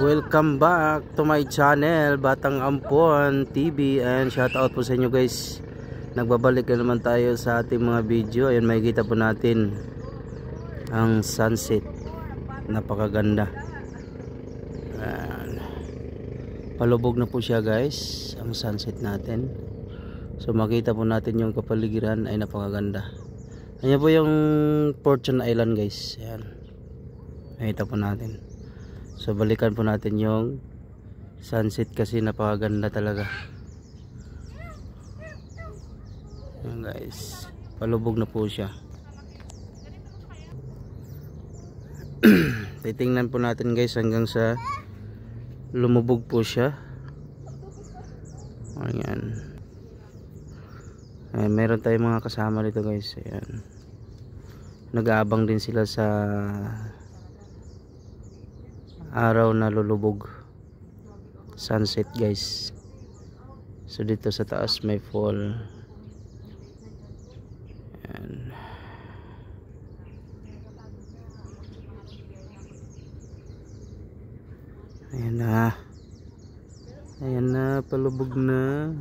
Welcome back to my channel, Batang Ampon TV, and shout out po sa inyo guys. Nagbabalik na naman tayo sa ating mga video. Ayan, makikita po natin ang sunset. Napakaganda. Ayan. Palubog na po siya guys, ang sunset natin. So makita po natin yung kapaligiran ay napakaganda. Ayan po yung Fortune Island guys. Ayan. Makita po natin. So balikan po natin yung sunset kasi napakaganda talaga. Ayan guys, palubog na po siya. Titingnan po natin guys hanggang sa lumubog po siya. Ayan. Ayan, meron tayong mga kasama dito guys. Ayan. Nag-aabang din sila sa araw na lulubog, sunset guys. So dito sa taas may fall. Ayan. Ayan na, palubog na.